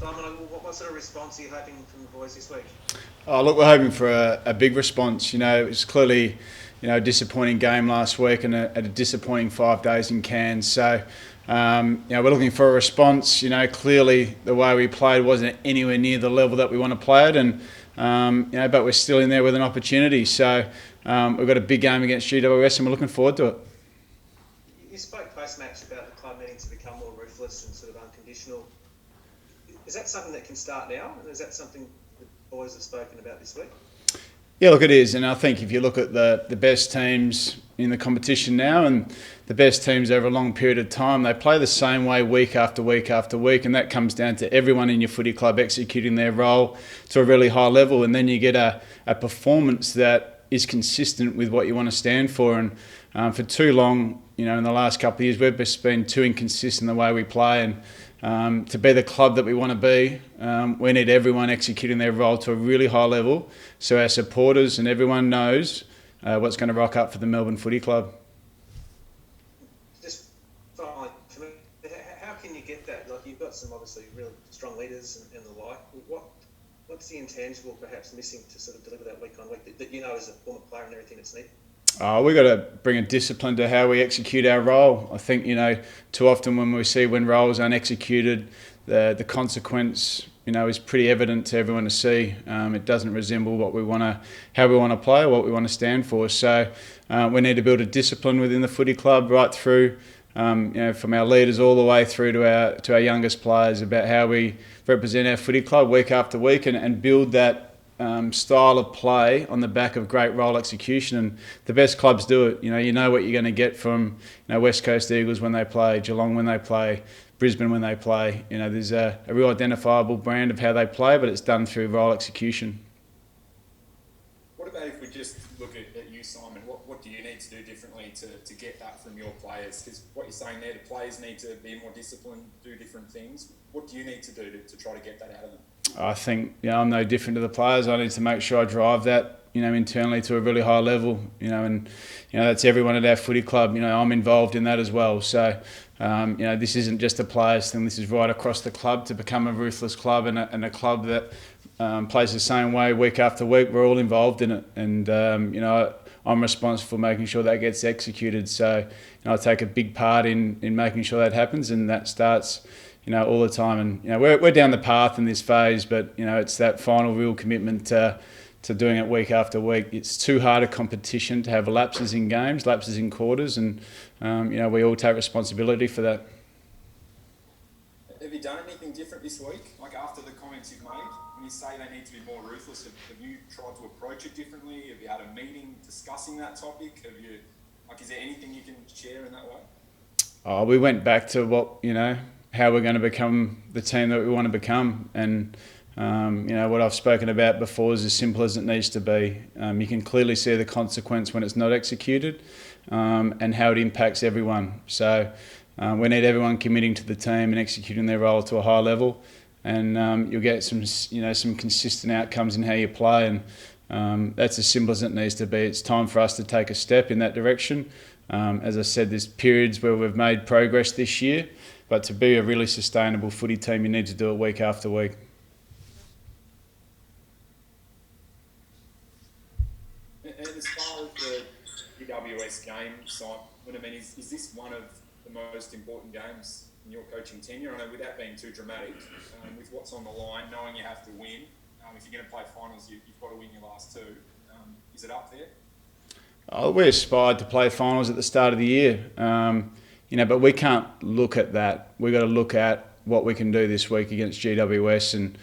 Simon, what sort of response are you hoping from the boys this week? Oh, look, we're hoping for a big response. It was clearly, a disappointing game last week and a disappointing 5 days in Cairns. So, we're looking for a response. Clearly the way we played wasn't anywhere near the level that we want to play at, and but we're still in there with an opportunity. So, we've got a big game against GWS, and we're looking forward to it. You spoke post-match about the club needing to become more ruthless and sort of unconditional. Is that something that can start now, and is that something the boys have spoken about this week? Yeah, look, it is, and I think if you look at the best teams in the competition now and the best teams over a long period of time, they play the same way week after week after week, and that comes down to everyone in your footy club executing their role to a really high level, and then you get a performance that is consistent with what you want to stand for. And for too long, in the last couple of years, we've just been too inconsistent in the way we play, and to be the club that we want to be, we need everyone executing their role to a really high level, so our supporters and everyone knows what's going to rock up for the Melbourne Footy Club. Just finally, how can you get that? Like, you've got some obviously really strong leaders and the like. What's the intangible perhaps missing to sort of deliver that week on week that as a former player and everything that's needed? We've got to bring a discipline to how we execute our role. I think, too often when roles aren't executed, the consequence, is pretty evident to everyone to see. It doesn't resemble how we want to play or what we want to stand for. So we need to build a discipline within the footy club right through, from our leaders all the way through to our youngest players about how we represent our footy club week after week and build that style of play on the back of great role execution. And the best clubs do it. You know what you're going to get from West Coast Eagles when they play, Geelong when they play, Brisbane when they play. There's a real identifiable brand of how they play, but it's done through role execution. What about if we just look at you, Simon? What do you need to do differently to get that from your players? Because what you're saying there, the players need to be more disciplined, do different things. What do you need to do to try to get that out of them? I think I'm no different to the players. I need to make sure I drive that internally to a really high level. And that's everyone at our footy club. I'm involved in that as well. So this isn't just a players thing. This is right across the club to become a ruthless club and a club that plays the same way week after week. We're all involved in it, and I'm responsible for making sure that gets executed. So I take a big part in making sure that happens, and that starts all the time. And we're down the path in this phase, but it's that final real commitment to doing it week after week. It's too hard a competition to have lapses in games, lapses in quarters, and we all take responsibility for that. Have you done anything different this week? Like, after the comments you've made, when you say they need to be more ruthless, have you tried to approach it differently? Have you had a meeting discussing that topic? Is there anything you can share in that way? We went back to how we're going to become the team that we want to become, and what I've spoken about before is as simple as it needs to be. You can clearly see the consequence when it's not executed, and how it impacts everyone. So we need everyone committing to the team and executing their role to a high level, and you'll get some consistent outcomes in how you play, and that's as simple as it needs to be. It's time for us to take a step in that direction. As I said, there's periods where we've made progress this year, but to be a really sustainable footy team, you need to do it week after week. And as far as the GWS game, Simon, is this one of the most important games in your coaching tenure? I know, without being too dramatic, with what's on the line, knowing you have to win, if you're going to play finals, you've got to win your last two. Is it up there? We aspired to play finals at the start of the year, but we can't look at that. We've got to look at what we can do this week against GWS, and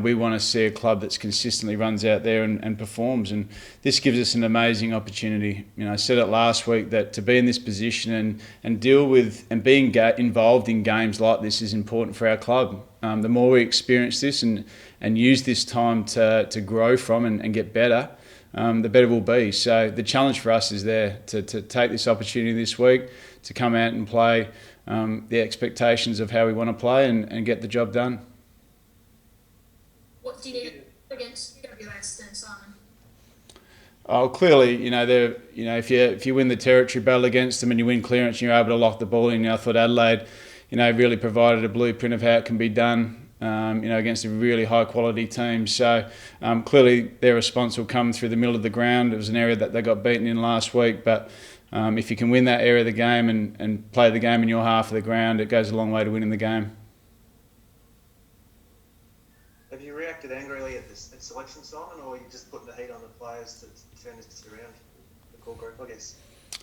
we want to see a club that's consistently runs out there and performs, and this gives us an amazing opportunity. I said it last week that to be in this position and deal with and being involved in games like this is important for our club. The more we experience this and use this time to grow from and get better, the better we'll be. So the challenge for us is there to take this opportunity this week to come out and play the expectations of how we want to play and get the job done. What do you need against GWS then, Simon? Oh, clearly, if you win the territory battle against them and you win clearance and you're able to lock the ball in, I thought Adelaide, really provided a blueprint of how it can be done. against a really high quality team. So clearly their response will come through the middle of the ground. It was an area that they got beaten in last week, but if you can win that area of the game and play the game in your half of the ground, it goes a long way to winning the game. Have you reacted angrily at selection, Simon, or are you just putting the heat on the players to turn this around, the core group, I guess?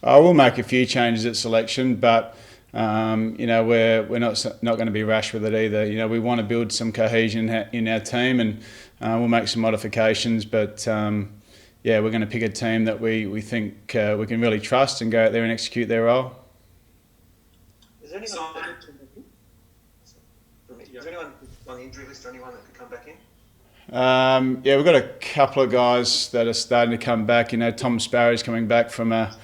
I will make a few changes at selection, but we're not going to be rash with it either. We want to build some cohesion in our team, and we'll make some modifications. But we're going to pick a team that we think we can really trust and go out there and execute their role. Is there anyone on the injury list or anyone that could come back in? We've got a couple of guys that are starting to come back. Tom Sparrow's coming back from a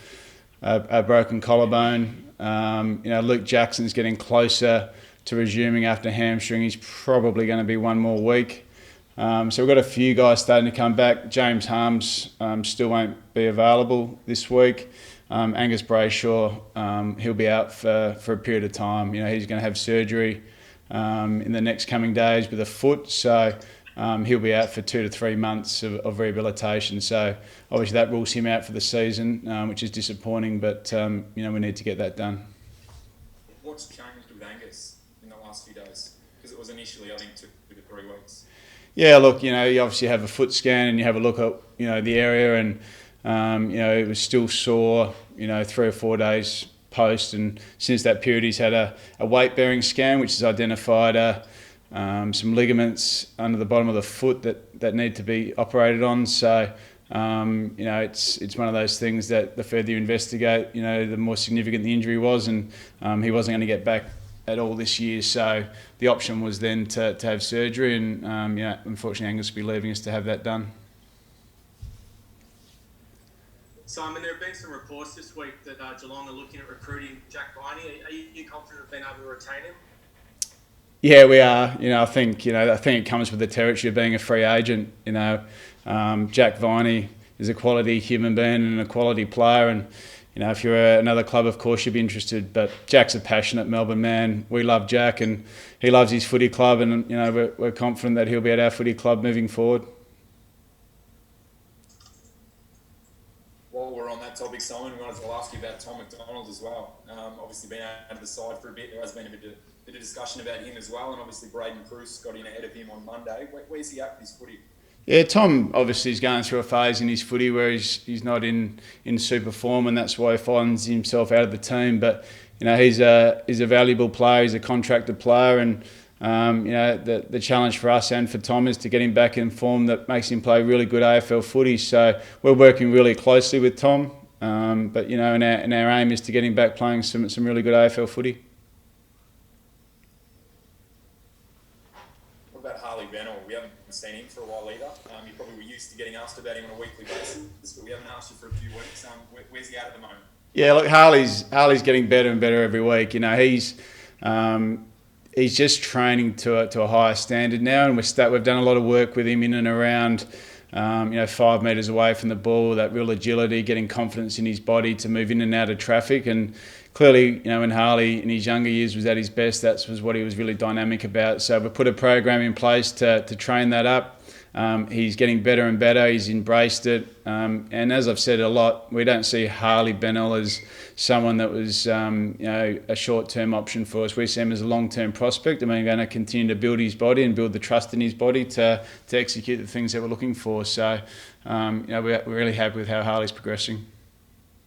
broken collarbone. Luke Jackson's getting closer to resuming after hamstring. He's probably going to be one more week. So we've got a few guys starting to come back. James Harms still won't be available this week. Angus Brayshaw, he'll be out for a period of time. He's going to have surgery in the next coming days with a foot. So he'll be out for 2 to 3 months of rehabilitation. So obviously that rules him out for the season, which is disappointing, but we need to get that done. What's changed with Angus in the last few days? Because it was initially, I think, 2 to 3 weeks. Yeah, look, you obviously have a foot scan and you have a look at, the area, and, it was still sore, 3 or 4 days post. And since that period, he's had a weight-bearing scan, which has identified some ligaments under the bottom of the foot that need to be operated on. So, it's one of those things that the further you investigate, the more significant the injury was, and he wasn't going to get back at all this year. So the option was then to have surgery, and unfortunately Angus will be leaving us to have that done. Simon, there have been some reports this week that Geelong are looking at recruiting Jack Viney. Are you confident of being able to retain him? Yeah, we are. I think it comes with the territory of being a free agent. Jack Viney is a quality human being and a quality player, and if you're another club, of course you'd be interested. But Jack's a passionate Melbourne man. We love Jack, and he loves his footy club, and we're confident that he'll be at our footy club moving forward. While we're on that topic, Simon, we wanted to ask you about Tom McDonald as well. Obviously been out of the side for a bit. There has been a bit of discussion about him as well, and obviously Braden Bruce got in ahead of him on Monday. Where's he at with his footy? Yeah, Tom obviously is going through a phase in his footy where he's not in super form, and that's why he finds himself out of the team. But he's a valuable player. He's a contracted player, and the challenge for us and for Tom is to get him back in form that makes him play really good AFL footy. So we're working really closely with Tom, but and our aim is to get him back playing some really good AFL footy. What about Harley Bennell? We haven't seen him for a while either. You probably were used to getting asked about him on a weekly basis, but we haven't asked you for a few weeks. Where's he at the moment? Yeah, look, Harley's getting better and better every week. He's just training to a higher standard now, and we've done a lot of work with him in and around 5 metres away from the ball, that real agility, getting confidence in his body to move in and out of traffic. And clearly, when Harley in his younger years was at his best, that was what he was really dynamic about. So we put a program in place to train that up. He's getting better and better. He's embraced it. And as I've said a lot, we don't see Harley Bennell as someone that was a short-term option for us. We see him as a long-term prospect, and we're going to continue to build his body and build the trust in his body to execute the things that we're looking for. So we're really happy with how Harley's progressing.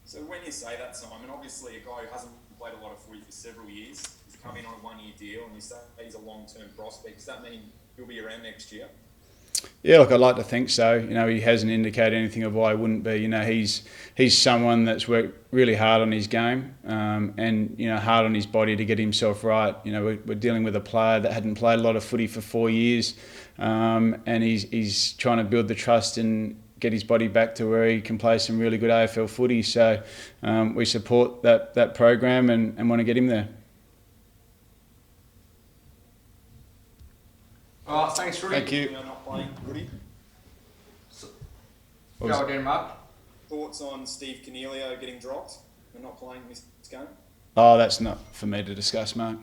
So when you say that, Simon, obviously a guy who hasn't played a lot of footy for several years, he's come in on a one-year deal, and you say he's a long-term prospect. Does that mean he'll be around next year? Yeah, look, I'd like to think so. He hasn't indicated anything of why he wouldn't be. He's someone that's worked really hard on his game, and hard on his body to get himself right. We're dealing with a player that hadn't played a lot of footy for 4 years, and he's trying to build the trust and get his body back to where he can play some really good AFL footy. So we support that program and want to get him there. All right, thanks, Rudy. Thank you. You're not playing, Rudy. Go again, Mark. Thoughts on Steve Cornelio getting dropped and not playing this game? Oh, that's not for me to discuss, mate.